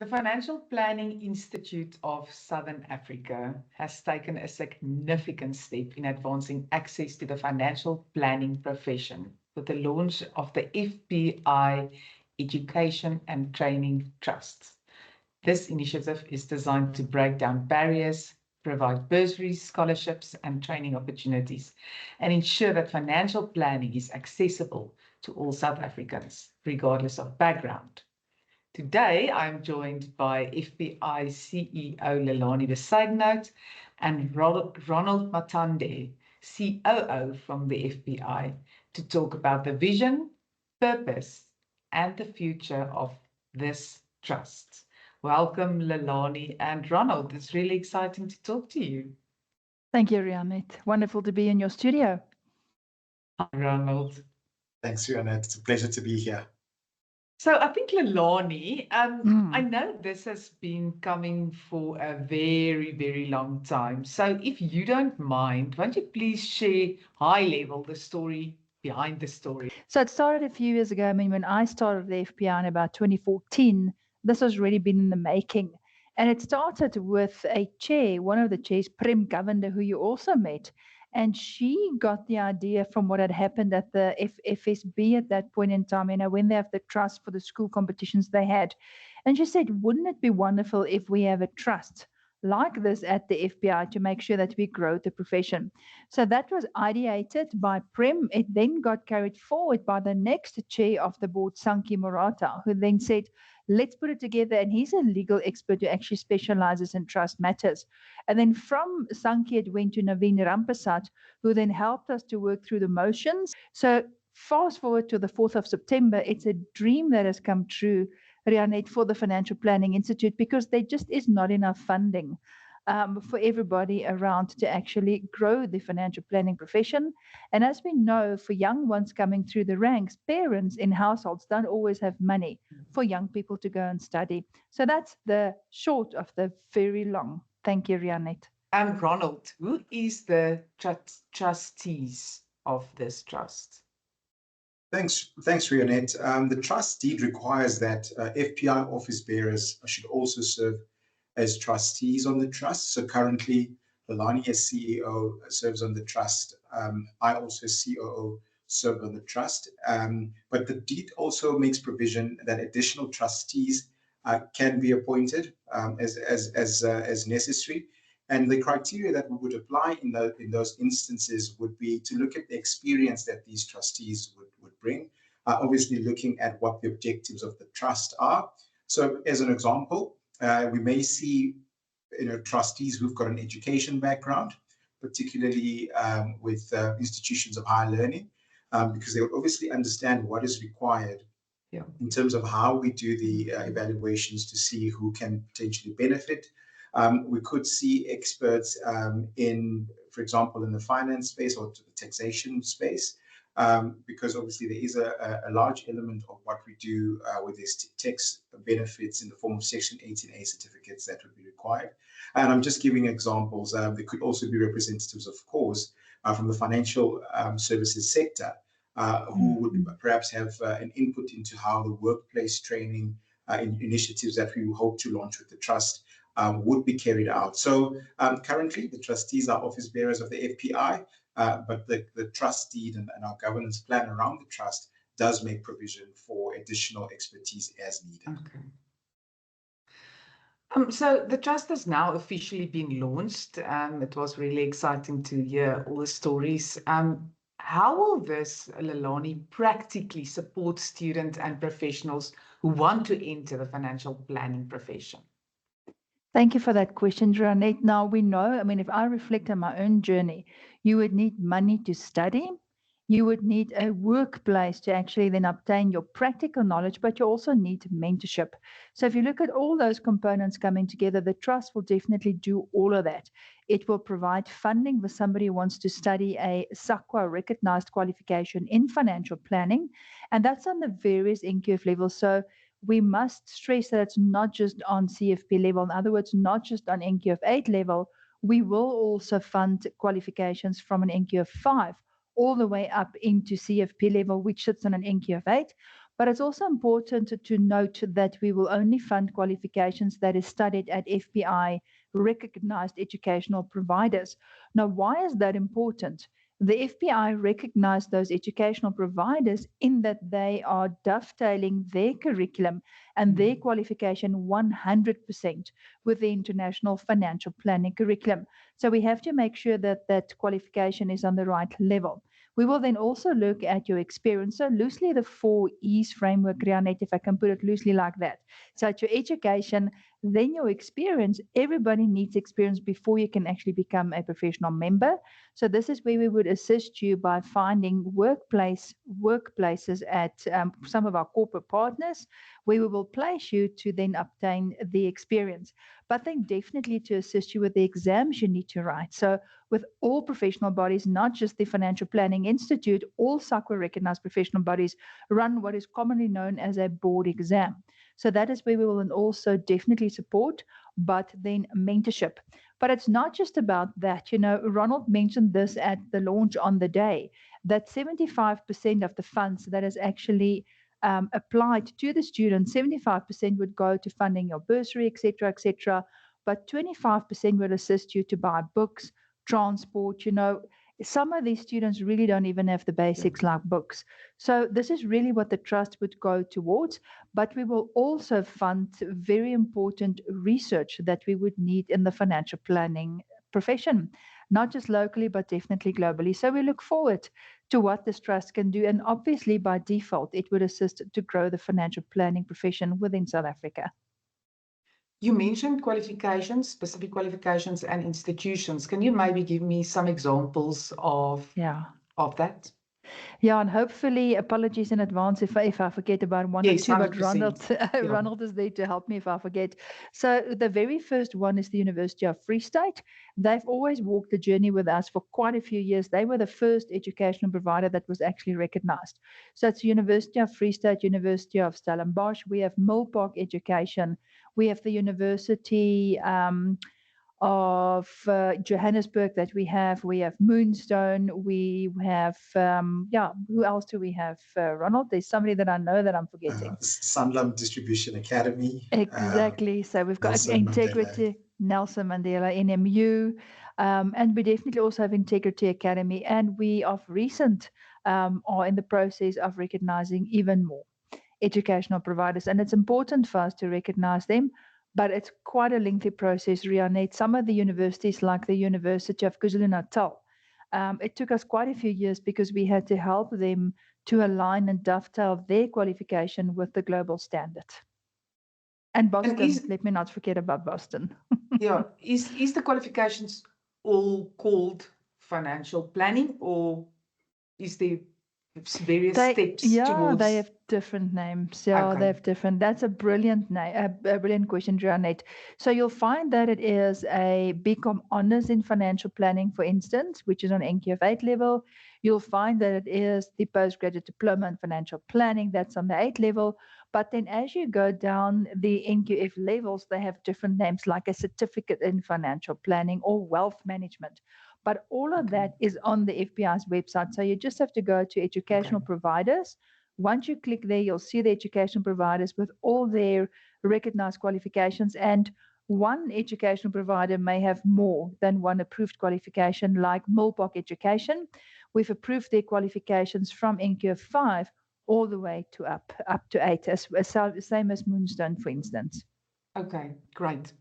The Financial Planning Institute of Southern Africa has taken a significant step in advancing access to the financial planning profession with the launch of the FPI Education and Training Trust. This initiative is designed to break down barriers, provide bursaries, scholarships, and training opportunities, and ensure that financial planning is accessible to all South Africans, regardless of background. Today, I'm joined by FPI CEO Lelané Bezuidenhout and Ronald Matande, COO from the FPI, to talk about the vision, purpose, and the future of this trust. Welcome, Lelané and Ronald. It's really exciting to talk to you. Thank you, Rianet. Wonderful to be in your studio. Hi, Ronald. Thanks, Rianet. It's a pleasure to be here. So I think Lelané, I know this has been coming for a very, very long time. So if you don't mind, won't you please share high level the story behind the story? So it started a few years ago. I mean, when I started the FPI in about 2014, this has really been in the making. And it started with a chair, one of the chairs, Prem Govender, who you also met. And she got the idea from what had happened at the FSB at that point in time, when they have the trust for the school competitions they had. And she said, wouldn't it be wonderful if we have a trust like this at the FPI to make sure that we grow the profession? So that was ideated by Prem. It then got carried forward by the next chair of the board, Sanki Murata, who then said, let's put it together. And he's a legal expert who actually specializes in trust matters. And then from Sanki, it went to Naveen Rampasat, who then helped us to work through the motions. So fast forward to the 4th of September, it's a dream that has come true, Rianet, for the Financial Planning Institute, because there just is not enough funding for everybody around to actually grow the financial planning profession. And as we know, for young ones coming through the ranks, parents in households don't always have money for young people to go and study. So that's the short of the very long. Thank you, Rianet. And Ronald, who is the trustees of this trust? Thanks, Rianet. The trust deed requires that FPI office bearers should also serve as trustees on the trust. So currently, Lelané as CEO serves on the trust. I also as COO serve on the trust. But the deed also makes provision that additional trustees can be appointed as necessary. And the criteria that we would apply in those instances would be to look at the experience that these trustees would bring, obviously looking at what the objectives of the trust are. So as an example, we may see trustees who've got an education background, particularly with institutions of higher learning, because they would obviously understand what is required in terms of how we do the evaluations to see who can potentially benefit. We could see experts in, for example, in the finance space or the taxation space, because obviously there is a large element of what we do with these tax benefits in the form of Section 18A certificates that would be required. And I'm just giving examples. There could also be representatives, of course, from the financial services sector who would perhaps have an input into how the workplace training initiatives that we hope to launch with the trust would be carried out. So currently, the trustees are office bearers of the FPI, but the trust deed and our governance plan around the trust does make provision for additional expertise as needed. Okay. So the trust has now officially been launched. It was really exciting to hear all the stories. How will this, Lelané, practically support students and professionals who want to enter the financial planning profession? Thank you for that question, Rianet. Now we know, if I reflect on my own journey, you would need money to study. You would need a workplace to actually then obtain your practical knowledge, but you also need mentorship. So if you look at all those components coming together, the trust will definitely do all of that. It will provide funding for somebody who wants to study a SAQA recognized qualification in financial planning, and that's on the various NQF levels. So we must stress that it's not just on CFP level. In other words, not just on NQF 8 level. We will also fund qualifications from an NQF 5 all the way up into CFP level, which sits on an NQF 8. But it's also important to note that we will only fund qualifications that is studied at FPI recognized educational providers. Now, why is that important? The FPI recognize those educational providers in that they are dovetailing their curriculum and their qualification 100% with the international financial planning curriculum. So we have to make sure that that qualification is on the right level. We will then also look at your experience. So loosely the 4 E's framework, Rianet, if I can put it loosely like that. So it's your education, then your experience. Everybody needs experience before you can actually become a professional member. So this is where we would assist you by finding workplaces at some of our corporate partners, where we will place you to then obtain the experience. But then definitely to assist you with the exams you need to write. So with all professional bodies, not just the Financial Planning Institute, all SACWA recognized professional bodies run what is commonly known as a board exam. So that is where we will also definitely support, but then mentorship. But it's not just about that. You know, Ronald mentioned this at the launch on the day, that 75% of the funds that is actually applied to the students, 75% would go to funding your bursary, etc., etc. But 25% will assist you to buy books, transport. You know, some of these students really don't even have the basics like books. So this is really what the trust would go towards. But we will also fund very important research that we would need in the financial planning profession, not just locally, but definitely globally. So we look forward to what this trust can do. And obviously, by default, it would assist to grow the financial planning profession within South Africa. You mentioned qualifications, specific qualifications and institutions. Can you maybe give me some examples of that? Yeah, and hopefully, apologies in advance if I forget about one or Yes, two, but 100%. Ronald is there to help me if I forget. So the very first one is the University of Free State. They've always walked the journey with us for quite a few years. They were the first educational provider that was actually recognized. So it's University of Free State, University of Stellenbosch. We have Milpark Education. We have the University of Johannesburg that we have. We have Moonstone. We have, who else do we have, Ronald? There's somebody that I know that I'm forgetting. Sanlam Distribution Academy. Exactly. So we've got Nelson Integrity, Nelson Mandela, NMU. And we definitely also have Integrity Academy. And we, of recent, are in the process of recognizing even more educational providers. And it's important for us to recognize them, but it's quite a lengthy process, Rianet. Some of the universities, like the University of KwaZulu-Natal, it took us quite a few years because we had to help them to align and dovetail their qualification with the global standard. And Boston, let me not forget about Boston. Yeah, is the qualifications all called financial planning, or is there various steps towards? They have different names. Yeah, Okay. they have different. That's a brilliant name, a brilliant question, Janet. So you'll find that it is a BCom honors in financial planning, for instance, which is on NQF 8 level. You'll find that it is the postgraduate diploma in financial planning, that's on the 8 level. But then as you go down the NQF levels, they have different names, like a certificate in financial planning or wealth management. But all of that is on the FPI's website. So you just have to go to educational providers. Once you click there, you'll see the educational providers with all their recognized qualifications. And one educational provider may have more than one approved qualification, like Milpark Education. We've approved their qualifications from NQF 5 all the way to up to 8, same as Moonstone, for instance. Okay, great.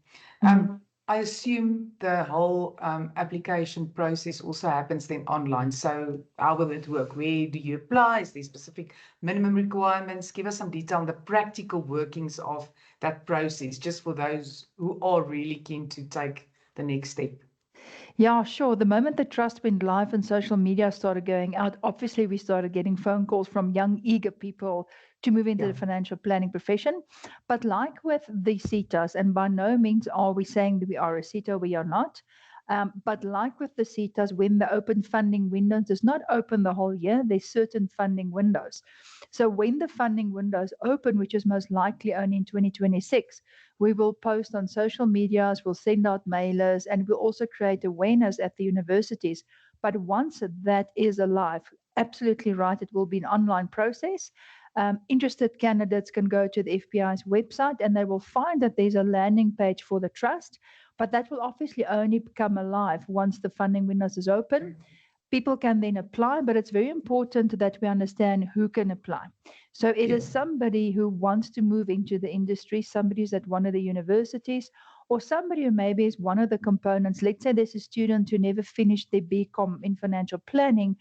I assume the whole application process also happens then online. So how will it work? Where do you apply? Is there specific minimum requirements? Give us some detail on the practical workings of that process, just for those who are really keen to take the next step. Yeah, sure. The moment the trust went live and social media started going out, obviously we started getting phone calls from young, eager people to move into the financial planning profession. But like with the CETAs, and by no means are we saying that we are a CETA, we are not. But like with the CETAs, when the open funding window does not open the whole year, there's certain funding windows. So when the funding windows open, which is most likely only in 2026, we will post on social medias, we'll send out mailers, and we'll also create awareness at the universities. But once that is alive, absolutely right. It will be an online process. Interested candidates can go to the FPI's website and they will find that there's a landing page for the trust, but that will obviously only become alive once the funding windows is open. People can then apply, but it's very important that we understand who can apply. So it is somebody who wants to move into the industry, somebody who's at one of the universities, or somebody who maybe is one of the components. Let's say there's a student who never finished their BCom in financial planning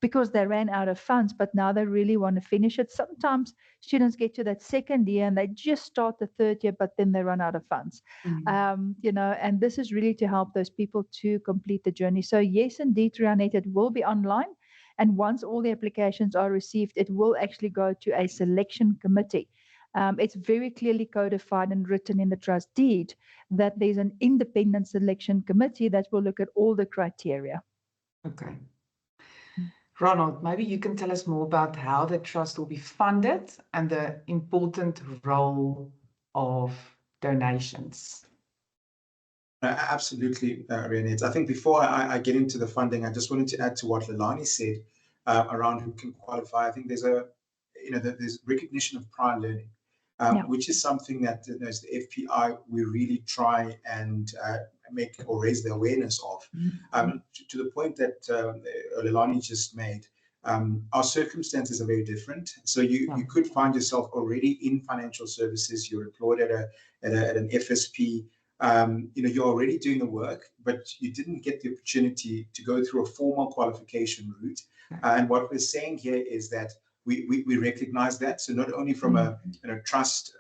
because they ran out of funds, but now they really want to finish it. Sometimes students get to that second year and they just start the third year, but then they run out of funds. And this is really to help those people to complete the journey. So yes, indeed, Rianette, it will be online. And once all the applications are received, it will actually go to a selection committee. It's very clearly codified and written in the trust deed that there's an independent selection committee that will look at all the criteria. Okay. Ronald, maybe you can tell us more about how the trust will be funded and the important role of donations. Absolutely, Renate. I think before I get into the funding, I just wanted to add to what Lelané said around who can qualify. I think there's there's recognition of prior learning, which is something that as the FPI we really try and make or raise the awareness of. To the point that Lelané just made, our circumstances are very different. So you could find yourself already in financial services. You're employed at an FSP. You're already doing the work, but you didn't get the opportunity to go through a formal qualification route. And what we're saying here is that we recognize that. So not only from a trust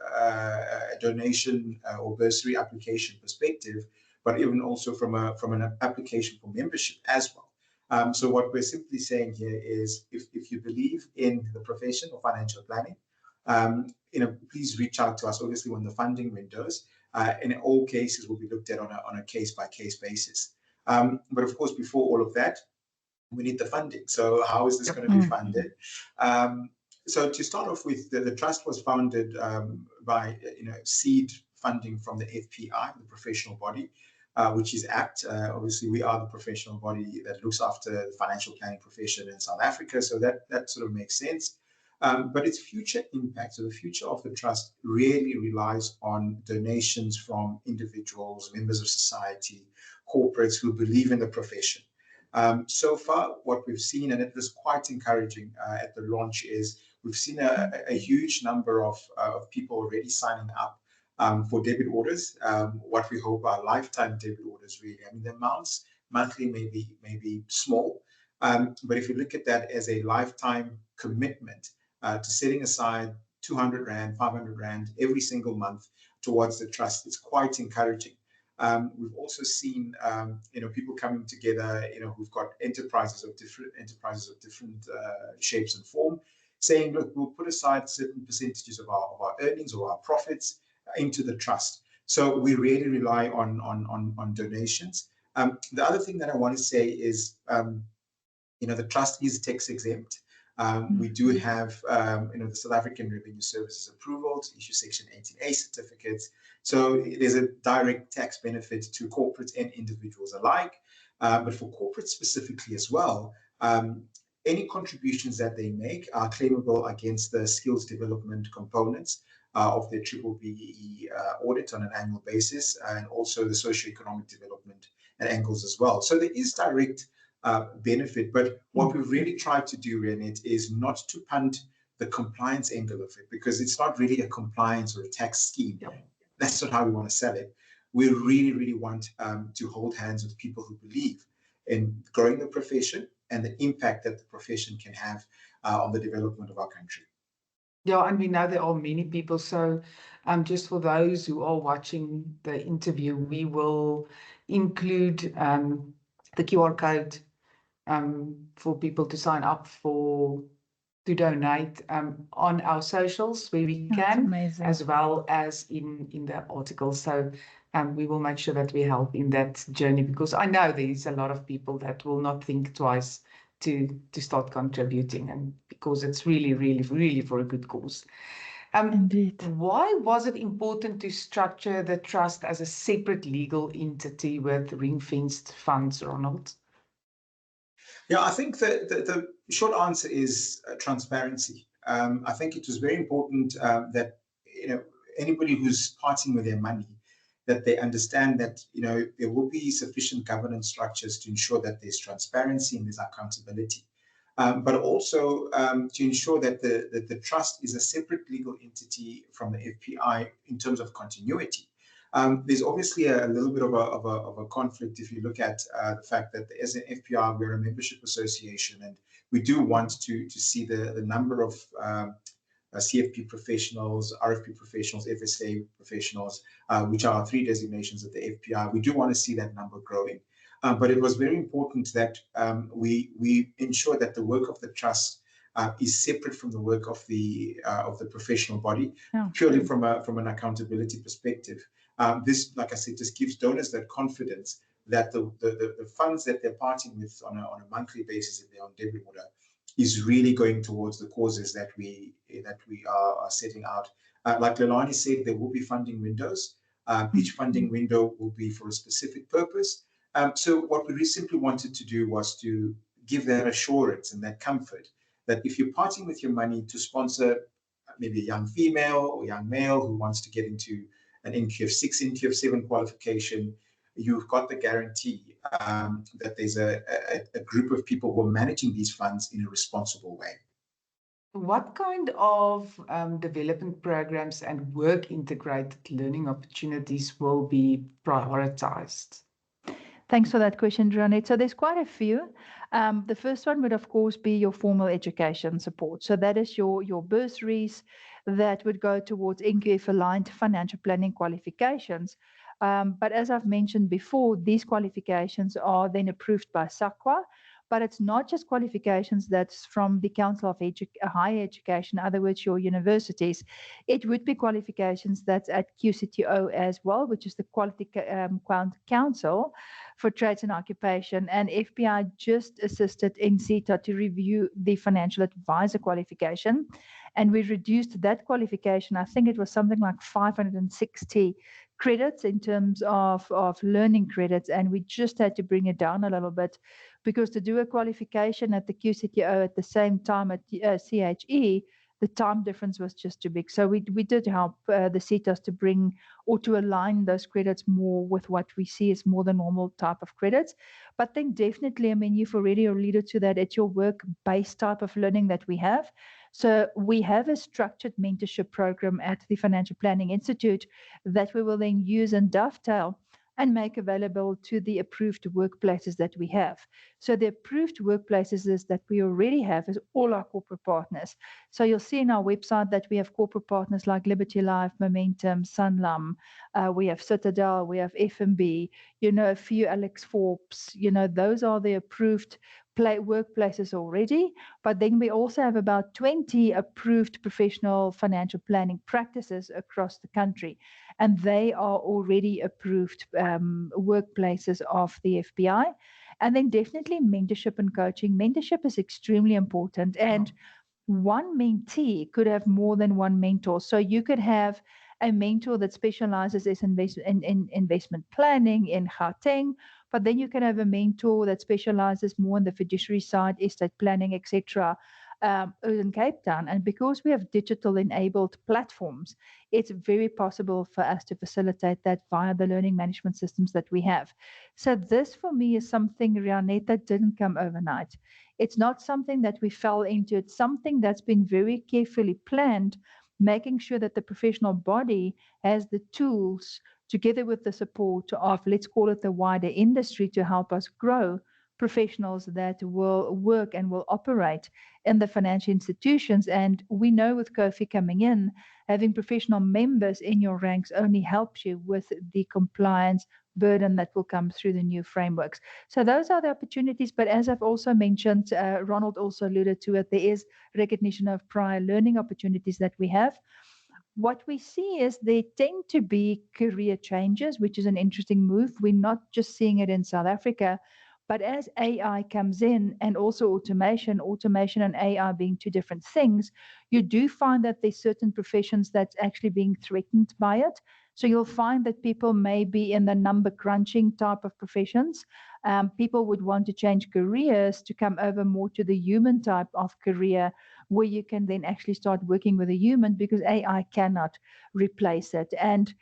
donation or bursary application perspective, but even also from an application for membership as well. So what we're simply saying here is if you believe in the profession of financial planning, please reach out to us, obviously, when the funding windows. In all cases will be looked at on a case-by-case basis. But of course, before all of that, we need the funding. So how is this going to be funded? So to start off with, the trust was founded by seed funding from the FPI, the professional body, which is ACT. Obviously, we are the professional body that looks after the financial planning profession in South Africa. So that sort of makes sense. But its future impact, so the future of the trust really relies on donations from individuals, members of society, corporates who believe in the profession. So far, what we've seen, and it was quite encouraging at the launch, is we've seen a huge number of people already signing up for debit orders, what we hope are lifetime debit orders, really. I mean, the amounts monthly may be small, but if you look at that as a lifetime commitment, to setting aside 200 Rand, 500 Rand every single month towards the trust, it's quite encouraging. We've also seen, people coming together, who've got enterprises of different shapes and form, saying, look, we'll put aside certain percentages of our earnings or our profits into the trust. So we really rely on donations. The other thing that I want to say is, the trust is tax exempt. We do have, the South African Revenue Services approval to issue Section 18A certificates. So there's a direct tax benefit to corporates and individuals alike. But for corporates specifically as well, any contributions that they make are claimable against the skills development components of their BBBE audit on an annual basis, and also the socioeconomic development and angles as well. So there is direct benefit, but what we've really tried to do, Renate, is not to punt the compliance angle of it, because it's not really a compliance or a tax scheme. That's not how we want to sell it. We really, really want to hold hands with people who believe in growing the profession and the impact that the profession can have on the development of our country. Yeah, and we know there are many people. So just for those who are watching the interview, we will include the QR code for people to sign up to donate on our socials where we can, as well as in the article. So we will make sure that we help in that journey, because I know there's a lot of people that will not think twice to start contributing, and because it's really, really, really for a good cause. Indeed. Why was it important to structure the trust as a separate legal entity with ring-fenced funds, Ronald? Yeah, I think the short answer is transparency. I think it was very important that anybody who's parting with their money, that they understand that there will be sufficient governance structures to ensure that there's transparency and there's accountability, but also to ensure that the trust is a separate legal entity from the FPI in terms of continuity. There's obviously a little bit of a conflict if you look at the fact that as an FPI, we're a membership association, and we do want to see the number of CFP professionals, RFP professionals, FSA professionals, which are our three designations at the FPI. We do want to see that number growing. But it was very important that we ensure that the work of the trust is separate from the work of the professional body, purely from an accountability perspective. This, like I said, just gives donors that confidence that the funds that they're parting with on a monthly basis, if they're on debit order, is really going towards the causes that we are setting out. Like Lelané said, there will be funding windows. Each funding window will be for a specific purpose. So what we simply wanted to do was to give that assurance and that comfort that if you're parting with your money to sponsor maybe a young female or young male who wants to get into an NQF6, NQF7 qualification, you've got the guarantee that there's a group of people who are managing these funds in a responsible way. What kind of development programs and work-integrated learning opportunities will be prioritized? Thanks for that question, Ronald. So there's quite a few. The first one would, of course, be your formal education support. So that is your bursaries that would go towards NQF-aligned financial planning qualifications. But as I've mentioned before, these qualifications are then approved by SAQA. But it's not just qualifications that's from the Council of Higher Education, in other words, your universities. It would be qualifications that's at QCTO as well, which is the Quality Council for Trades and Occupation. And FPI just assisted NCTA to review the financial advisor qualification. And we reduced that qualification. I think it was something like 560 credits in terms of learning credits. And we just had to bring it down a little bit because to do a qualification at the QCTO at the same time at CHE, the time difference was just too big. So we did help the CETAs to bring or to align those credits more with what we see as more the normal type of credits. But then definitely, I mean, you've already alluded to that. It's your work-based type of learning that we have. So we have a structured mentorship program at the Financial Planning Institute that we will then use and dovetail and make available to the approved workplaces that we have. So the approved workplaces that we already have is all our corporate partners. So you'll see in our website that we have corporate partners like Liberty Life, Momentum, Sanlam, we have Citadel, we have FNB, a few Alex Forbes, those are the approved workplaces already. But then we also have about 20 approved professional financial planning practices across the country. And they are already approved workplaces of the FPI. And then definitely mentorship and coaching. Mentorship is extremely important. And one mentee could have more than one mentor. So you could have a mentor that specializes in investment planning in Gauteng, but then you can have a mentor that specializes more on the fiduciary side, estate planning, etc., in Cape Town. And because we have digital enabled platforms, it's very possible for us to facilitate that via the learning management systems that we have. So this for me is something, Rianette, that didn't come overnight. It's not something that we fell into. It's something that's been very carefully planned, making sure that the professional body has the tools together with the support of, let's call it the wider industry, to help us grow professionals that will work and will operate in the financial institutions. And we know with Kofi coming in, having professional members in your ranks only helps you with the compliance burden that will come through the new frameworks. So those are the opportunities. But as I've also mentioned, Ronald also alluded to it, there is recognition of prior learning opportunities that we have. What we see is they tend to be career changes, which is an interesting move. We're not just seeing it in South Africa, But as AI comes in and also automation and AI being two different things, you do find that there's certain professions that's actually being threatened by it. So you'll find that people may be in the number crunching type of professions. People would want to change careers to come over more to the human type of career where you can then actually start working with a human because AI cannot replace it. And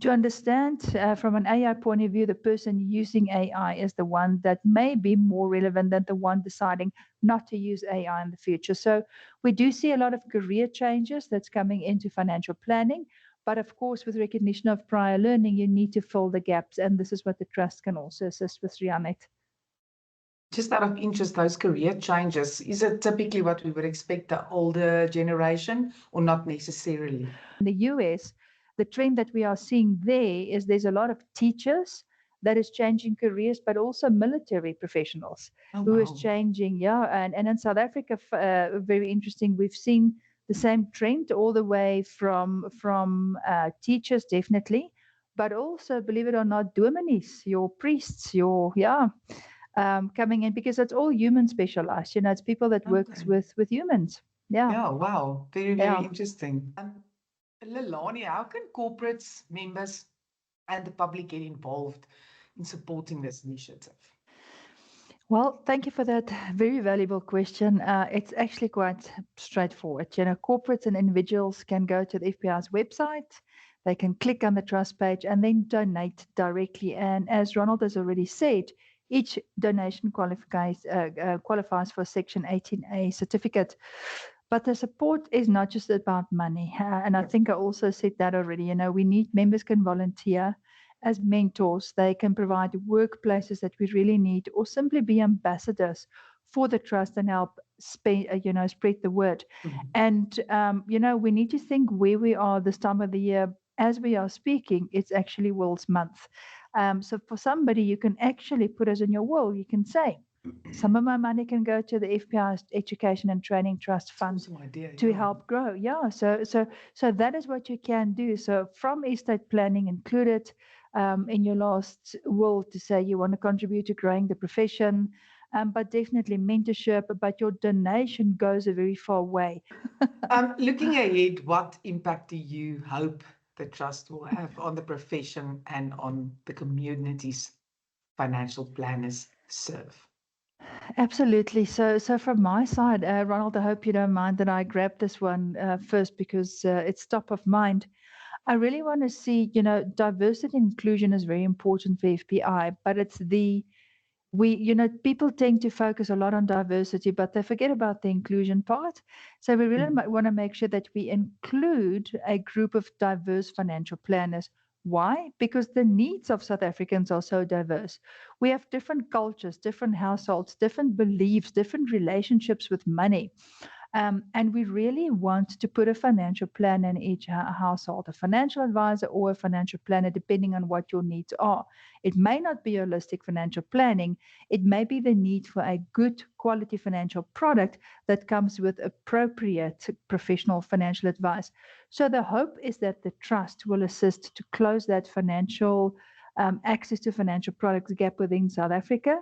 to understand from an AI point of view, the person using AI is the one that may be more relevant than the one deciding not to use AI in the future. So we do see a lot of career changes that's coming into financial planning. But of course, with recognition of prior learning, you need to fill the gaps. And this is what the trust can also assist with, Rianet. Just out of interest, those career changes, is it typically what we would expect the older generation or not necessarily? In the US, the trend that we are seeing there is there's a lot of teachers that is changing careers, but also military professionals Oh, who is wow. changing. Yeah, and in South Africa, very interesting. We've seen the same trend all the way from teachers, definitely, but also, believe it or not, dominis, your priests, your coming in because it's all human specialized. You know, it's people that works Okay. with humans. Yeah, Yeah, wow. Very, very yeah. interesting. Lelané, how can corporates, members, and the public get involved in supporting this initiative? Well, thank you for that very valuable question. It's actually quite straightforward. You know, corporates and individuals can go to the FPI's website, they can click on the trust page and then donate directly. And as Ronald has already said, each donation qualifies for Section 18A certificate. But the support is not just about money. And I think I also said that already. You know, we need members can volunteer as mentors. They can provide workplaces that we really need, or simply be ambassadors for the trust and help spread the word. Mhm. And we need to think where we are this time of the year. As we are speaking, it's actually Will's month. So for somebody, you can actually put us in your will. You can say, some of my money can go to the FPI's Education and Training Trust Fund Awesome idea, to yeah. help grow. Yeah, so that is what you can do. So from estate planning included in your last will to say you want to contribute to growing the profession, but definitely mentorship. But your donation goes a very far way. Looking ahead, what impact do you hope the trust will have on the profession and on the communities financial planners serve? Absolutely. So from my side, Ronald, I hope you don't mind that I grab this one first because it's top of mind. I really want to see, diversity and inclusion is very important for FPI, but it's people tend to focus a lot on diversity, but they forget about the inclusion part. So we really Mm. want to make sure that we include a group of diverse financial planners. Why? Because the needs of South Africans are so diverse. We have different cultures, different households, different beliefs, different relationships with money. And we really want to put a financial plan in each household, a financial advisor or a financial planner, depending on what your needs are. It may not be holistic financial planning, it may be the need for a good quality financial product that comes with appropriate professional financial advice. So the hope is that the trust will assist to close that financial access to financial products gap within South Africa,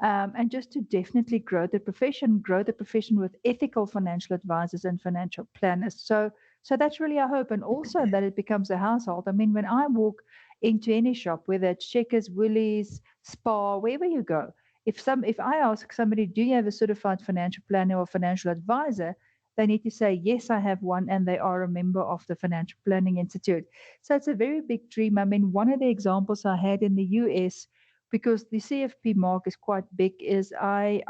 and just to definitely grow the profession with ethical financial advisors and financial planners. So that's really our hope, and also that it becomes a household. I mean, when I walk into any shop, whether it's Checkers, Woolies, Spar, wherever you go, if I ask somebody, do you have a certified financial planner or financial advisor? They need to say, yes, I have one, and they are a member of the Financial Planning Institute. So it's a very big dream. I mean, one of the examples I had in the US, because the CFP mark is quite big, is I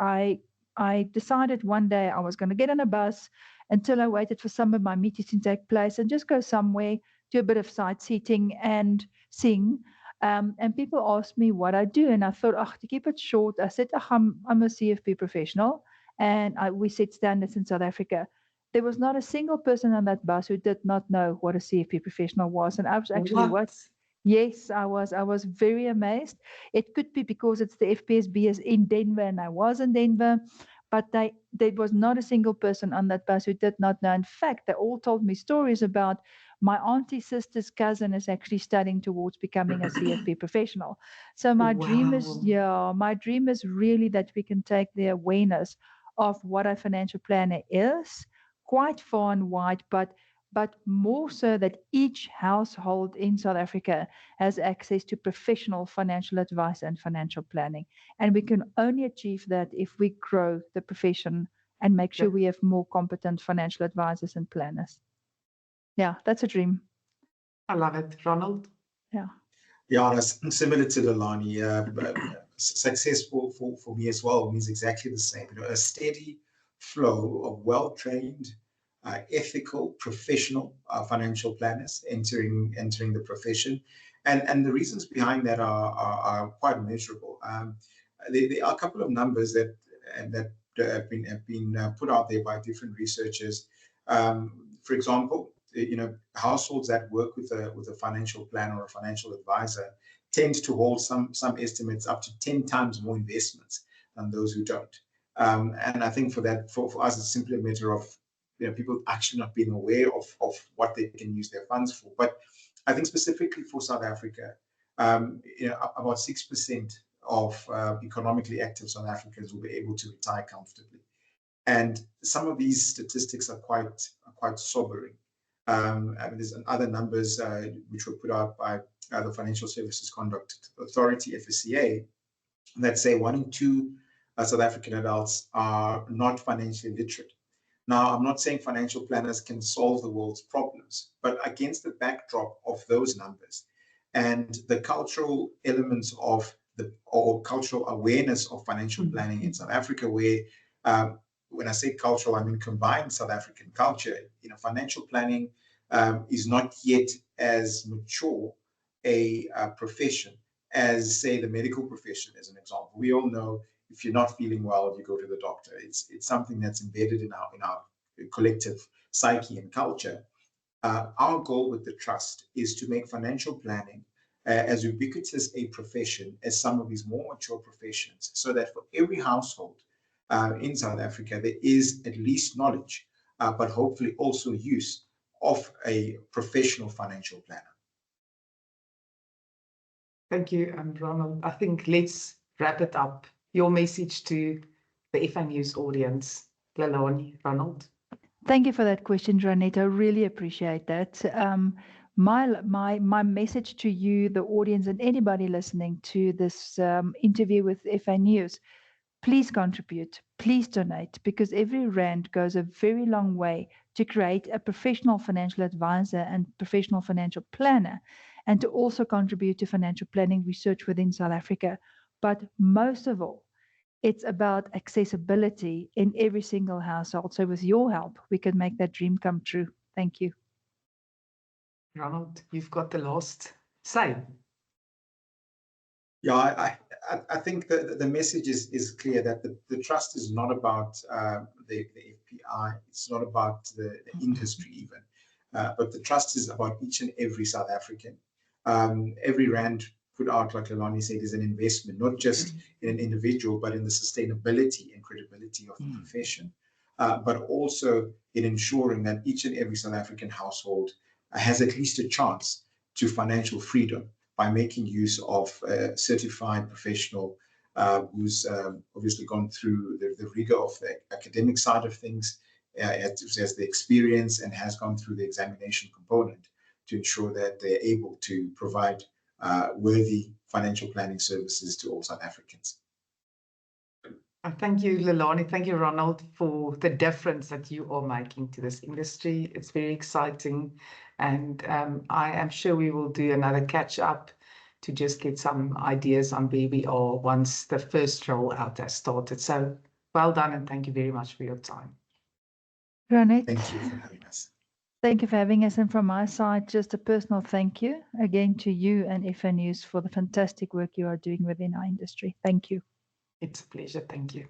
decided one day I was going to get on a bus until I waited for some of my meetings to take place and just go somewhere, do a bit of sightseeing and sing. And people asked me what I do, and I thought, oh, to keep it short, I said, oh, I'm a CFP professional, and we set standards in South Africa. There was not a single person on that bus who did not know what a CFP professional was, and I was actually What? what. Yes, I was. I was very amazed. It could be because it's the FPSB is in Denver and I was in Denver, but there was not a single person on that bus who did not know. In fact, they all told me stories about my auntie, sister's cousin is actually studying towards becoming a CFP professional. So my dream is, Wow. yeah, my dream is really that we can take the awareness of what a financial planner is quite far and wide, but more so that each household in South Africa has access to professional financial advice and financial planning. And we can only achieve that if we grow the profession and make sure Yeah, we have more competent financial advisors and planners. Yeah, that's a dream. I love it. Ronald? Yeah. Yeah, that's similar to Lelané. Success for me as well means exactly the same. A steady flow of well-trained, ethical, professional financial planners entering the profession, and the reasons behind that are quite measurable. There are a couple of numbers that have been put out there by different researchers. For example, households that work with a financial planner or a financial advisor tend to hold some estimates up to 10 times more investments than those who don't. And I think for us, it's simply a matter of people actually not being aware of what they can use their funds for. But I think specifically for South Africa, about 6% of economically active South Africans will be able to retire comfortably. And some of these statistics are quite sobering. There's other numbers which were put out by the Financial Services Conduct Authority, FSCA, that say 1 in 2 South African adults are not financially literate. Now, I'm not saying financial planners can solve the world's problems, but against the backdrop of those numbers and the cultural elements of or cultural awareness of financial planning in South Africa, where when I say cultural, I mean combined South African culture. Financial planning is not yet as mature a profession as, say, the medical profession, as an example. We all know if you're not feeling well, you go to the doctor. It's something that's embedded in our collective psyche and culture. Our goal with the trust is to make financial planning as ubiquitous a profession as some of these more mature professions, so that for every household in South Africa, there is at least knowledge, but hopefully also use of a professional financial planner. Thank you, Ronald. I think let's wrap it up. Your message to the FAnews audience, Lelané, Ronald. Thank you for that question, Ronette. I really appreciate that. My message to you, the audience, and anybody listening to this interview with FAnews, please contribute, please donate, because every rand goes a very long way to create a professional financial advisor and professional financial planner, and to also contribute to financial planning research within South Africa. But most of all, it's about accessibility in every single household. So with your help, we can make that dream come true. Thank you. Ronald, you've got the last say. Yeah, I think the message is clear that the trust is not about the FPI. It's not about the industry even, but the trust is about each and every South African. Every rand put out, like Lelané said, is an investment, not just in an individual, but in the sustainability and credibility of the profession, but also in ensuring that each and every South African household has at least a chance to financial freedom by making use of a certified professional who's obviously gone through the rigor of the academic side of things, has the experience and has gone through the examination component to ensure that they're able to provide worthy financial planning services to all South Africans. Thank you, Lelané. Thank you, Ronald, for the difference that you are making to this industry. It's very exciting. And I am sure we will do another catch up to just get some ideas on where we are once the first rollout has started. So well done, and thank you very much for your time. Ronette. Thank you for having us. Thank you for having us. And from my side, just a personal thank you again to you and FAnews for the fantastic work you are doing within our industry. Thank you. It's a pleasure. Thank you.